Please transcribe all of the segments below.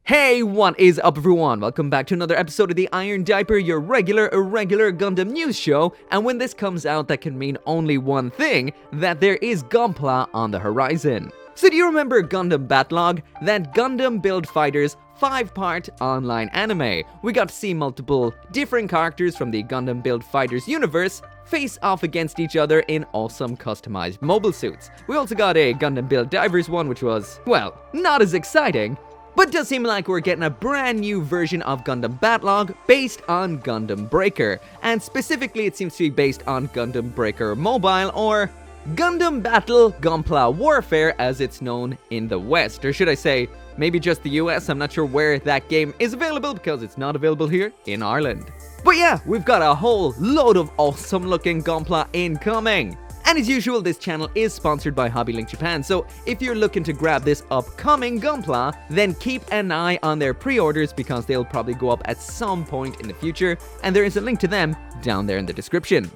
Hey, what is up everyone? Welcome back to another episode of the Iron Diaper, your regular irregular Gundam news show. And when this comes out, that can mean only one thing, that there is Gunpla on the horizon. So do you remember Gundam Battlogue? That Gundam Build Fighters 5-part online anime. We got to see multiple different characters from the Gundam Build Fighters universe face off against each other in awesome customized mobile suits. We also got a Gundam Build Divers one, which was, well, not as exciting. But does seem like we're getting a brand new version of Gundam Battlogue based on Gundam Breaker, and specifically it seems to be based on Gundam Breaker Mobile, or Gundam Battle Gunpla Warfare as it's known in the West, or should I say, maybe just the US. I'm not sure where that game is available because it's not available here in Ireland. But yeah, we've got a whole load of awesome looking Gunpla incoming. And as usual, this channel is sponsored by HobbyLink Japan, so if you're looking to grab this upcoming Gunpla, then keep an eye on their pre-orders because they'll probably go up at some point in the future, and there is a link to them down there in the description.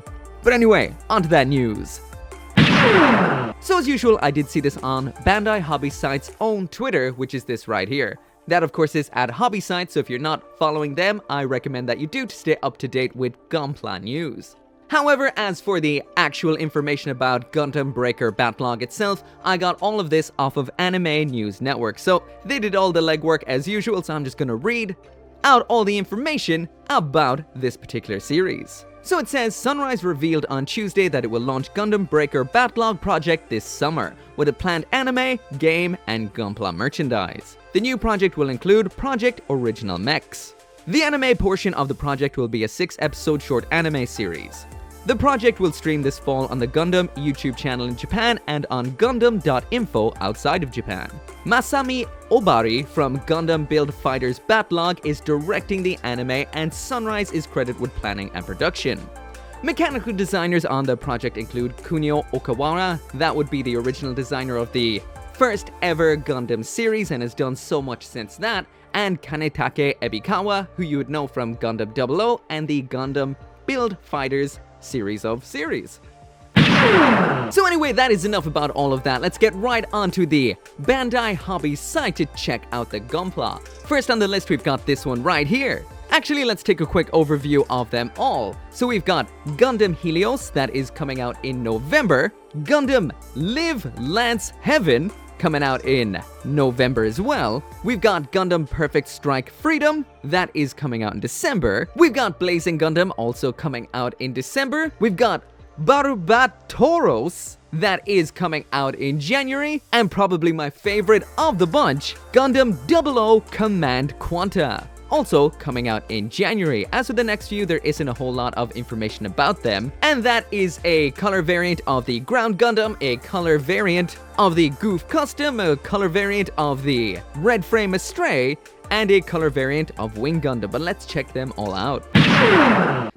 But anyway, onto that news. So as usual, I did see this on Bandai Hobby Site's own Twitter, which is this right here. That of course is at Hobby Site, so if you're not following them, I recommend that you do to stay up to date with Gunpla news. However, as for the actual information about Gundam Breaker Battlogue itself, I got all of this off of Anime News Network, so they did all the legwork as usual, so I'm just gonna read out all the information about this particular series. So it says, Sunrise revealed on Tuesday that it will launch Gundam Breaker Battlogue project this summer, with a planned anime, game, and Gunpla merchandise. The new project will include Project Original Mechs. The anime portion of the project will be a 6-episode short anime series. The project will stream this fall on the Gundam YouTube channel in Japan and on Gundam.info outside of Japan. Masami Obari from Gundam Build Fighters Battlogue is directing the anime, and Sunrise is credited with planning and production. Mechanical designers on the project include Kunio Okawara, that would be the original designer of the first ever Gundam series and has done so much since that, and Kanetake Ebikawa, who you would know from Gundam 00 and the Gundam Build Fighters series of series. So anyway, that is enough about all of that. Let's get right onto the Bandai Hobby site to check out the Gunpla. First on the list, we've got this one right here. Actually, let's take a quick overview of them all. So we've got Gundam Helios, that is coming out in November. Gundam Live Lance Heaven, coming out in November as well. We've got Gundam Perfect Strike Freedom, that is coming out in December. We've got Blazing Gundam, also coming out in December. We've got Barbatos, that is coming out in January. And probably my favorite of the bunch, Gundam 00 Command Quanta, also coming out in January. As for the next few, there isn't a whole lot of information about them, and that is a color variant of the Ground Gundam, a color variant of the Goof Custom, a color variant of the Red Frame Astray, and a color variant of Wing Gundam, but let's check them all out.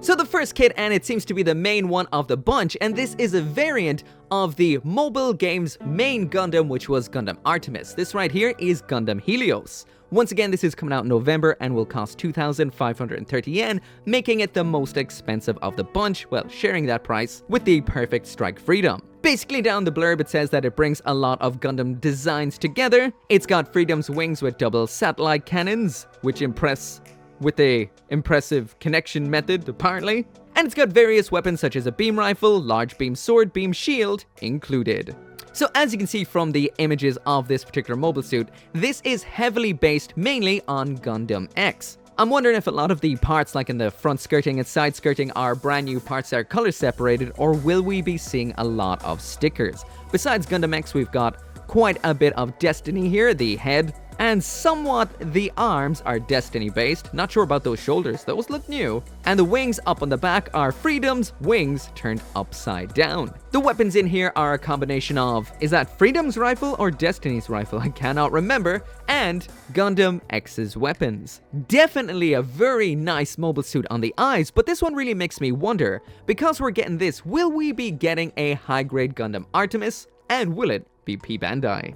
So the first kit, and it seems to be the main one of the bunch, and this is a variant of the mobile game's main Gundam, which was Gundam Artemis. This right here is Gundam Helios. Once again, this is coming out in November and will cost 2,530 yen, making it the most expensive of the bunch, well, sharing that price with the Perfect Strike Freedom. Basically, down the blurb, it says that it brings a lot of Gundam designs together. It's got Freedom's wings with double satellite cannons, which impress with a impressive connection method, apparently. And it's got various weapons such as a beam rifle, large beam sword, beam shield included. So as you can see from the images of this particular mobile suit, this is heavily based mainly on Gundam X. I'm wondering if a lot of the parts, like in the front skirting and side skirting, are brand new parts that are color separated, or will we be seeing a lot of stickers? Besides Gundam X, we've got quite a bit of Destiny here. The head and somewhat the arms are Destiny based. Not sure about those shoulders, those look new. And the wings up on the back are Freedom's wings turned upside down. The weapons in here are a combination of, is that Freedom's rifle or Destiny's rifle? I cannot remember. And Gundam X's weapons. Definitely a very nice mobile suit on the eyes, but this one really makes me wonder, because we're getting this, will we be getting a high-grade Gundam Artemis? And will it be P Bandai?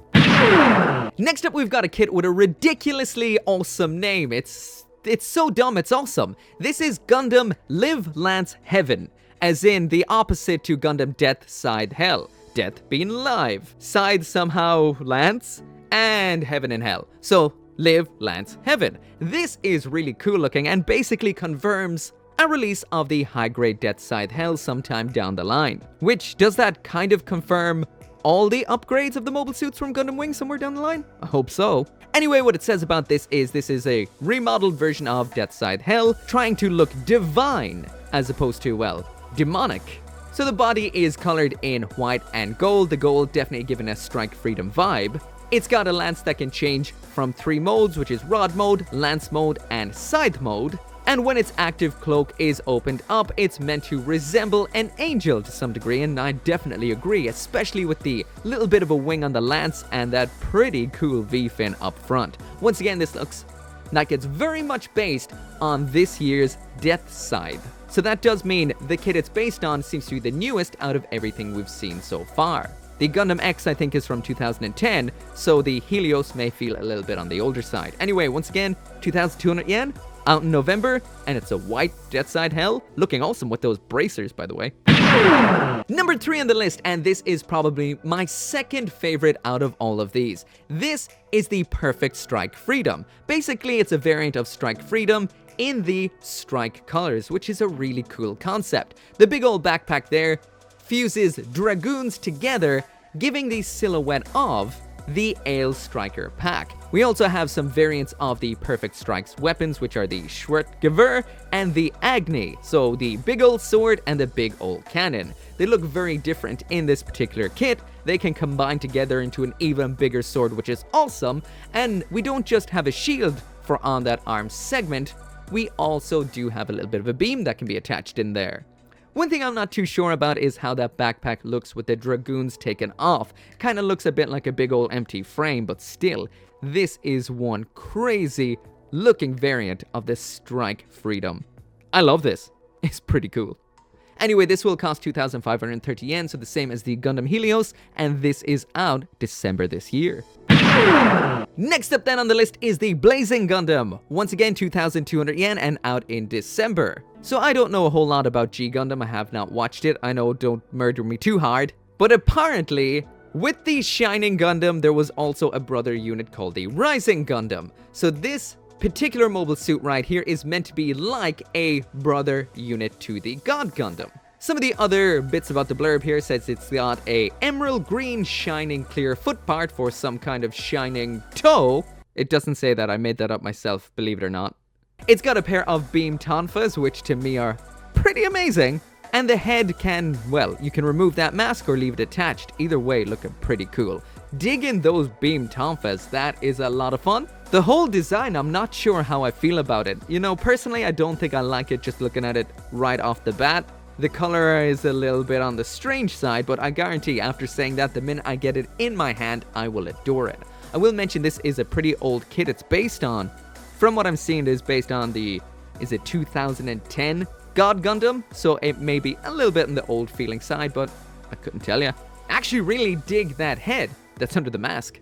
Next up, we've got a kit with a ridiculously awesome name. It's so dumb, it's awesome. This is Gundam Live Lance Heaven, as in the opposite to Gundam Death Side Hell. Death being live, side somehow Lance, and Heaven and Hell. So Live Lance Heaven. This is really cool looking and basically confirms a release of the high-grade Death Scythe Hell sometime down the line. Which, does that kind of confirm all the upgrades of the mobile suits from Gundam Wing somewhere down the line? I hope so. Anyway, what it says about this is a remodeled version of Death Scythe Hell, trying to look divine as opposed to, well, demonic. So the body is colored in white and gold, the gold definitely giving a Strike Freedom vibe. It's got a lance that can change from 3 modes, which is Rod mode, Lance mode, and Scythe mode. And when its active cloak is opened up, it's meant to resemble an angel to some degree, and I definitely agree, especially with the little bit of a wing on the lance and that pretty cool V-fin up front. Once again, this looks like it's very much based on this year's Death Scythe. So that does mean the kit it's based on seems to be the newest out of everything we've seen so far. The Gundam X, I think, is from 2010, so the Helios may feel a little bit on the older side. Anyway, once again, 2,200 yen, out in November, and it's a white Death Scythe Hell, looking awesome with those bracers, by the way. Number 3 on the list, and this is probably my second favorite out of all of these. This is the Perfect Strike Freedom. Basically, it's a variant of Strike Freedom in the Strike colors, which is a really cool concept. The big old backpack there fuses Dragoons together, giving the silhouette of the Ale Striker pack. We also have some variants of the Perfect Strike's weapons, which are the Schwertgewehr and the Agni, so the big old sword and the big old cannon. They look very different in this particular kit. They can combine together into an even bigger sword, which is awesome, and we don't just have a shield for on that arm segment, we also do have a little bit of a beam that can be attached in there. One thing I'm not too sure about is how that backpack looks with the Dragoons taken off. Kinda looks a bit like a big old empty frame, but still, this is one crazy looking variant of the Strike Freedom. I love this. It's pretty cool. Anyway, this will cost 2,530 yen, so the same as the Gundam Helios, and this is out December this year. Next up then on the list is the Blazing Gundam. Once again, 2,200 yen and out in December. So I don't know a whole lot about G Gundam, I have not watched it, I know, don't murder me too hard. But apparently, with the Shining Gundam, there was also a brother unit called the Rising Gundam. So this particular mobile suit right here is meant to be like a brother unit to the God Gundam. Some of the other bits about the blurb here says it's got a emerald green shining clear foot part for some kind of shining toe. It doesn't say that, I made that up myself, believe it or not. It's got a pair of beam tonfas, which to me are pretty amazing. And the head can, well, you can remove that mask or leave it attached. Either way, looking pretty cool. Dig in those beam tonfas, that is a lot of fun. The whole design, I'm not sure how I feel about it. You know, personally, I don't think I like it just looking at it right off the bat. The color is a little bit on the strange side, but I guarantee after saying that, the minute I get it in my hand, I will adore it. I will mention this is a pretty old kit it's based on. From what I'm seeing, it is based on the, is it 2010 God Gundam? So it may be a little bit on the old feeling side, but I couldn't tell you. Actually really dig that head that's under the mask.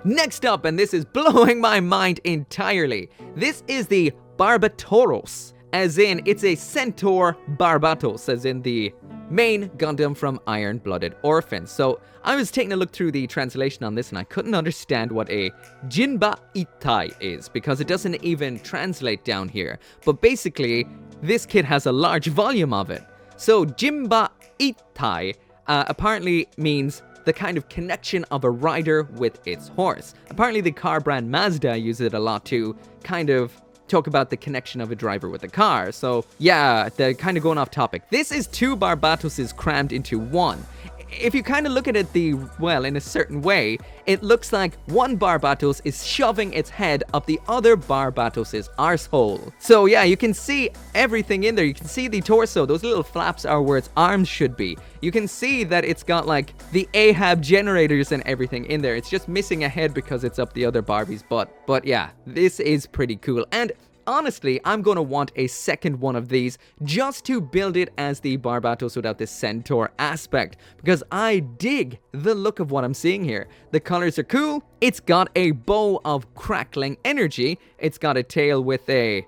Next up, and this is blowing my mind entirely, this is the Barbatos. As in, it's a Centaur Barbatos, as in the main Gundam from Iron-Blooded Orphans. So I was taking a look through the translation on this and I couldn't understand what a Jinba Itai is, because it doesn't even translate down here. But basically, this kit has a large volume of it. So Jinba Itai apparently means the kind of connection of a rider with its horse. Apparently the car brand Mazda uses it a lot to kind of talk about the connection of a driver with a car. So yeah, they're kind of going off topic. This is 2 Barbatoses crammed into one. If you kind of look at it in a certain way, it looks like one Barbatos is shoving its head up the other Barbatos' arsehole. So yeah, you can see everything in there. You can see the torso. Those little flaps are where its arms should be. You can see that it's got like the Ahab generators and everything in there. It's just missing a head because it's up the other Barbie's butt. But yeah, this is pretty cool. And honestly, I'm going to want a second one of these just to build it as the Barbatos without the Centaur aspect, because I dig the look of what I'm seeing here. The colors are cool. It's got a bow of crackling energy. It's got a tail with a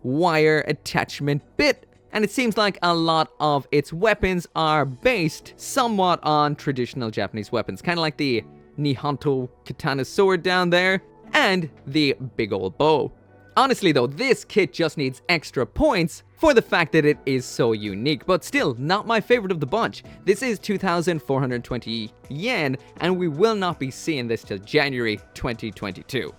wire attachment bit. And it seems like a lot of its weapons are based somewhat on traditional Japanese weapons, kind of like the Nihonto katana sword down there. and the big old bow. Honestly though, this kit just needs extra points for the fact that it is so unique, but still not my favorite of the bunch. This is 2,420 yen, and we will not be seeing this till January 2022.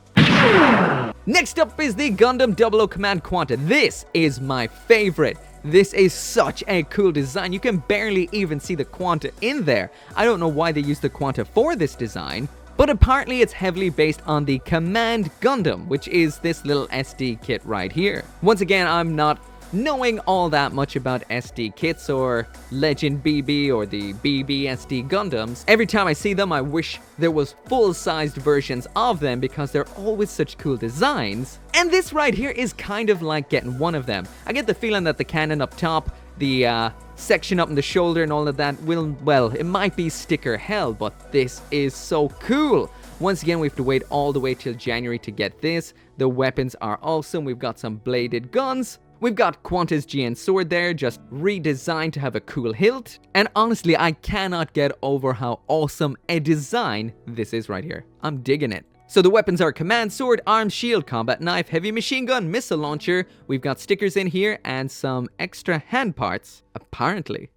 Next up is the Gundam 00 Command Quanta. This is my favorite. This is such a cool design. You can barely even see the Quanta in there. I don't know why they used the Quanta for this design, but apparently it's heavily based on the Command Gundam, which is this little SD kit right here. Once again, I'm not knowing all that much about SD kits or Legend BB or the BB SD Gundams. Every time I see them, I wish there was full-sized versions of them because they're always such cool designs. And this right here is kind of like getting one of them. I get the feeling that the cannon up top, the section up in the shoulder and all of that well, it might be sticker hell, but this is so cool. Once again, we have to wait all the way till January to get this. The weapons are awesome. We've got some bladed guns. We've got Quanta's GN sword there, just redesigned to have a cool hilt. And honestly, I cannot get over how awesome a design this is right here. I'm digging it. So the weapons are command sword, arm shield, combat knife, heavy machine gun, missile launcher. We've got stickers in here and some extra hand parts, apparently.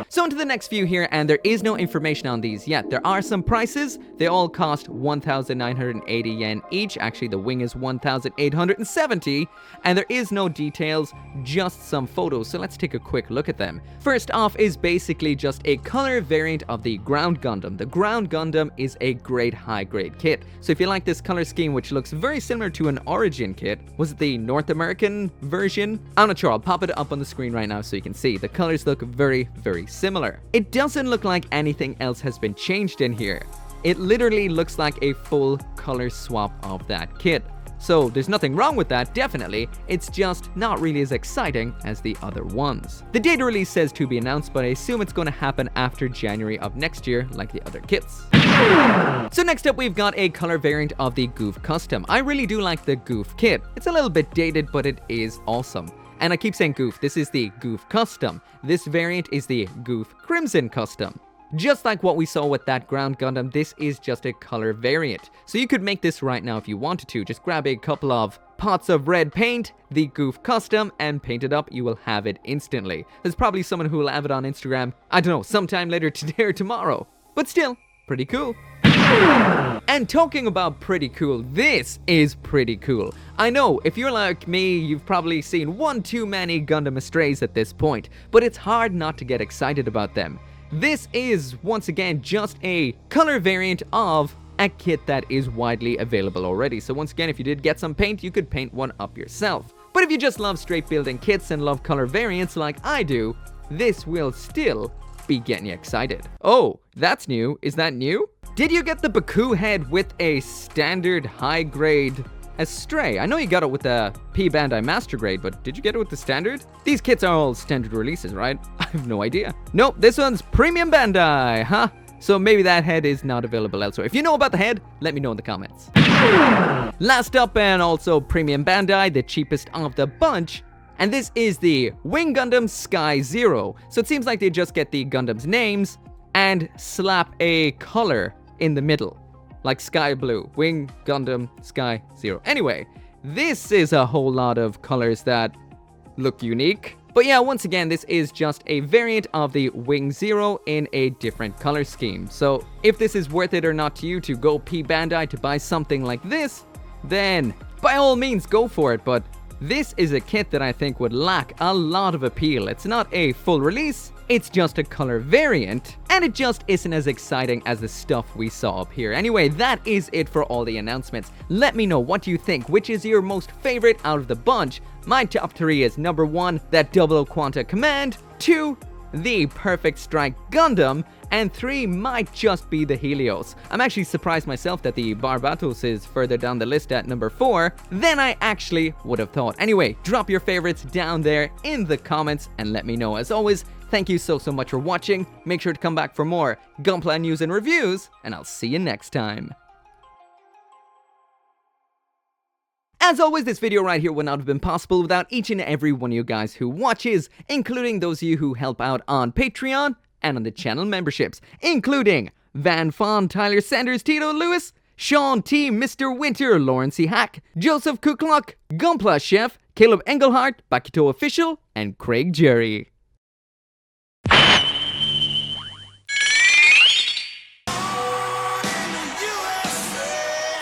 So into the next few here, and there is no information on these yet. There are some prices. They all cost 1,980 yen each. Actually, the wing is 1,870, and there is no details, just some photos. So let's take a quick look at them. First off is basically just a color variant of the Ground Gundam. The Ground Gundam is a great high-grade kit. So if you like this color scheme, which looks very similar to an Origin kit, was it the North American version? I'm not sure. I'll pop it up on the screen right now so you can see. The colors look very, very similar. It doesn't look like anything else has been changed in here. It literally looks like a full color swap of that kit. So there's nothing wrong with that, definitely. It's just not really as exciting as the other ones. The date of release says to be announced, but I assume it's going to happen after January of next year, like the other kits. So next up, we've got a color variant of the Goof Custom. I really do like the Goof kit. It's a little bit dated, but it is awesome. And I keep saying Goof, this is the Goof Custom. This variant is the Goof Crimson Custom. Just like what we saw with that Ground Gundam, this is just a color variant. So you could make this right now if you wanted to. Just grab a couple of pots of red paint, the Goof Custom, and paint it up. You will have it instantly. There's probably someone who will have it on Instagram, I don't know, sometime later today or tomorrow. But still, pretty cool. And talking about pretty cool, this is pretty cool. I know, if you're like me, you've probably seen one too many Gundam Estrays at this point, but it's hard not to get excited about them. This is, once again, just a color variant of a kit that is widely available already. So once again, if you did get some paint, you could paint one up yourself. But if you just love straight building kits and love color variants like I do, this will still be getting you excited. Oh, that's new. Is that new? Did you get the Baku head with a standard high-grade Estray? I know you got it with the P Bandai Master Grade, but did you get it with the standard? These kits are all standard releases, right? I have no idea. Nope, this one's Premium Bandai, huh? So maybe that head is not available elsewhere. If you know about the head, let me know in the comments. Last up, and also Premium Bandai, the cheapest of the bunch, and this is the Wing Gundam Sky Zero. So it seems like they just get the Gundam's names and slap a color in the middle, like sky blue, Wing Gundam Sky Zero. Anyway, this is a whole lot of colors that look unique. But yeah, once again, this is just a variant of the Wing Zero in a different color scheme. So if this is worth it or not to you to go P Bandai to buy something like this, then by all means go for it. But this is a kit that I think would lack a lot of appeal. It's not a full release, it's just a color variant, and it just isn't as exciting as the stuff we saw up here. Anyway, that is it for all the announcements. Let me know, what do you think? Which is your most favorite out of the bunch? My top 3 is number 1, that 00 Quanta Command, 2, the Perfect Strike Gundam, and 3 might just be the Helios. I'm actually surprised myself that the Barbatos is further down the list at number 4 than I actually would have thought. Anyway, drop your favorites down there in the comments and let me know. As always, thank you so much for watching. Make sure to come back for more Gunpla news and reviews, and I'll see you next time. As always, this video right here would not have been possible without each and every one of you guys who watches, including those of you who help out on Patreon and on the channel memberships, including Van Fawn, Tyler Sanders, Tito Lewis, Sean T. Mr. Winter, Lauren C. Hack, Joseph Kukluck, Gunpla Chef, Caleb Engelhardt, Bakito Official, and Craig Jerry.